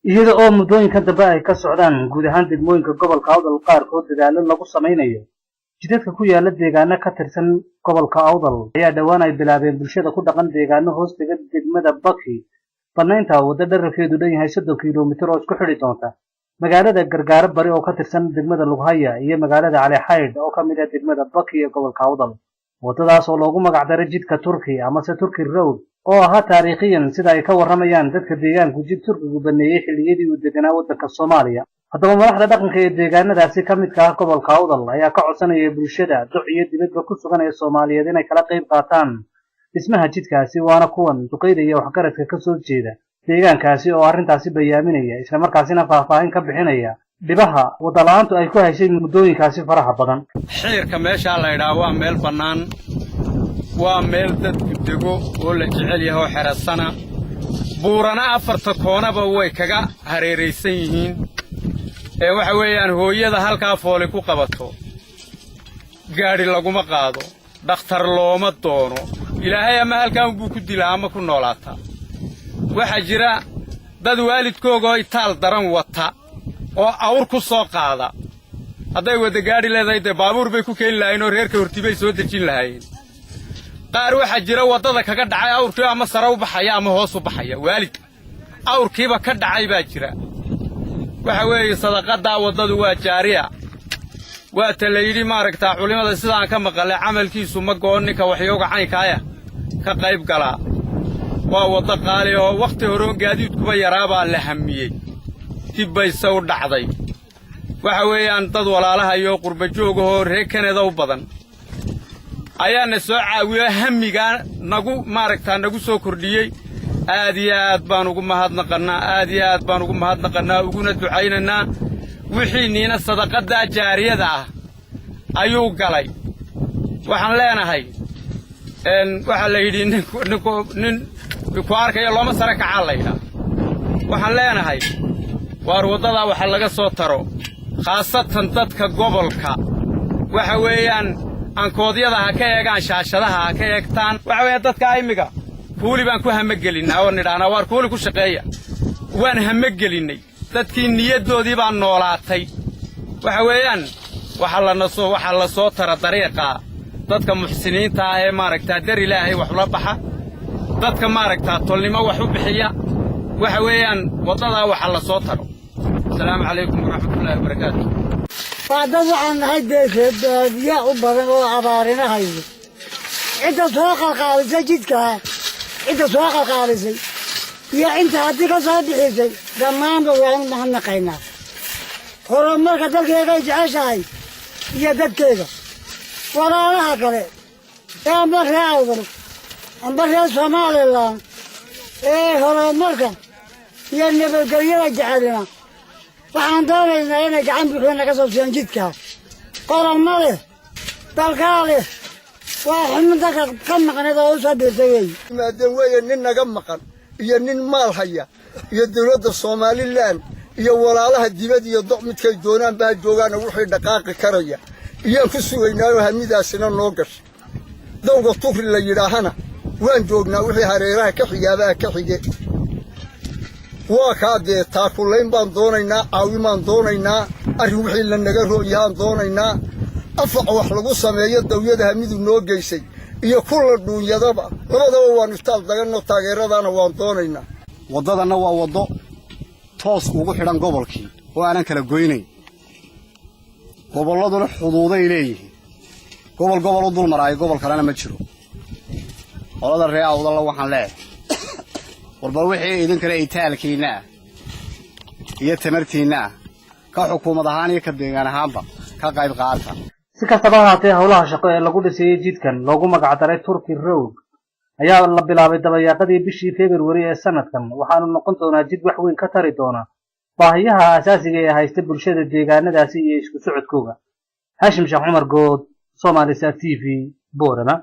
iyada oo muddooyinka dambe ay ka socdaan guud ahaan degmooyinka gobolka Awdal qaarkood dadaalo lagu samaynayo jidadka ku yaala deegaano ka tirsan gobolka Awdal ayaa dhawaan ay bilaabeen bulshada ku dhaqan deegaano hoostiga degmada Baki banaynta waddo dhererkeedu dhan yahay 30 kiiloomitir oo isku xidhi doonta magaalada Gargaar Bari oo ka tirsan degmada Lughaya iyo magaalada Cali Xayd oo ka mid ah degmada Baki ee gobolka Awdal waddadaas oo loogu magac daray jidka Turki ama Turki Road oo ahaa taariikhiyan sida ay ka waramayaan dadka deegaanku jid Turkigu baneeyay xilliyadii uu deganaa waddanka Soomaaliya haddaba madaxda dhaqanka ee deegaanadaasi ka midka ah gobolka Awdal ayaa ka codsanaya bulshada duc iyo dibadba ku sugan ee Soomaaliyeed inay kala qayb qaataan dhismaha jidkaasi waana kuwan duqeyda iyo waxgaradka ka soo jeeda deegaankaasi oo arrintaasi bayaaminaya isla markaasina faahfaahin ka bixinaya dhibaha wadalaantu ay ku haysay muddooyinkaasi faraha badan xiirka meesha la yiraahdo waa meel bannaan waa meel dadku dego oo la jecel yahay oo xirasana buurana afarta koonaba way kaga hareeraysan yihiin ee waxa weeyaan hooyada halka fooli ku qabato gaari laguma qaado dhakhtar looma doono ilaahay ama halkaan buu ku dilaa ama ku noolaata waxa jira dad waalidkooga itaal daran wata oo awr ku soo qaada hadday wada gaari leedahay baabuur bay ku keen lahayn oo reerka hortibay soo dejin lahayn qaar waxa jira wadada kaga dhacay awrkii ama sare u baxaya ama hoos u baxaya waalid awrkiiba ka dhacay baa jira waxa weeye sadaqada wadadu waa jaariya waa talayiri maaragtaa culimada sidaan ka maqalay amalkiisu ma gooninka waxyooga caynkaaya ka qayb gala waa wada qaali oo waqti hore gaadiidkuba yaraaba la hamiyay dib bay soo dhacday waxa weeyaan dad walaalaha iyo qurba joog oo reer Kanada u badan ayaana soo caawiyo hamiga nagu maaragtaa nagu soo kordhiyay aad iyo aad baan ugu mahadnaqanaa uguna ducaynanaa wixii niina sadaqada jaariyada ah ayuu galay waxaan leenahay waxa la yidhi nin ku arkaya looma sare kaca layda waxaan leenahay waar wadada waxa laga soo taro khaasatan dadka gobolka waxa weeyaan aan koodyada ka eegaan shaashadaha ka eegtaan waxa weeyaan dadka imiga kuuli baan ku hamagelinaa oo nidhaana waar kuuli ku shaqeeya waan hamagelinay dadkii niyadoodii baan noolaatay waxa weeyaan waxa la soo tara dariiqa dadka muxsiniinta ah ee maaragtaa dar ilaahay wax la baxa dadka maaragtaa tolnimo wax u bixiya waxa weeyaan wadada waxa la soo taro السلام عليكم ورحمة الله وبركاته فادنا عن هيدا يا أبرنا وعبارنا هاي أنت سواق القارسة جدك أنت سواق القارسة يا أنت هديك صادق شيء دمان بوان مهنا قينا هرمنا كتلك يا جيش عشاي يا دكتور ولا لها كله يا أمبر يا أول أمبر يا سمال الله إيه هرمنا يا النبي قريبا جعلنا waxaan doonaynaa inay gacan buuxda ka soo siiyaan jidka qoran ma leh dalkaa leh waa xumada ka maqneed oo u soo dirtay maadaama weeye nin naga maqan iyo nin maal haya iyo dawladda Soomaaliland iyo walaalaha dibad iyo doc midkay doonaan baa joogaan wixii dhaqaaqi karaya iyaan ku sugaynaa hamidaasina noo gashay dawga Turki la yiraahana waan joognaa wixii hareeraha ka xigaaba ka xigay وكاد تاكلين بان دونينا عاوي مان دونينا arrin wixii la naga rooyaan doonaynaa afac wax lagu sameeyo dawladaha midub noo geysay iyo kulla duunyadaba labadaba waan istaal dagano taageeradana waan doonaynaa wadadana waa wado toos ugu xidhan gobolkii oo aanan kala goynayn gobolladuna xuduuday leeyihiin gobol u dul maray gobol kalena ma jiro qolada reer Awdal waxaan leeyahay warba wixii idin kale itaalkiina iyo tamartiina ka xukuumad ahaan iyo ka deegaan ahaanba ka qayb qaata si kastaba haatee howlaha shaqo ee lagu dhisay jidkan loogu magac daray Turki Road ayaa la bilaabay dabayaaqadii bishii February ee sanadkan waxaanu noqon doonaa jid wax weyn ka tari doona baahiyaha asaasiga ee haysta bulshada deegaanadaasi iyo isku socodkooda Hashim Sheekh Umar Good Somali TV Boorama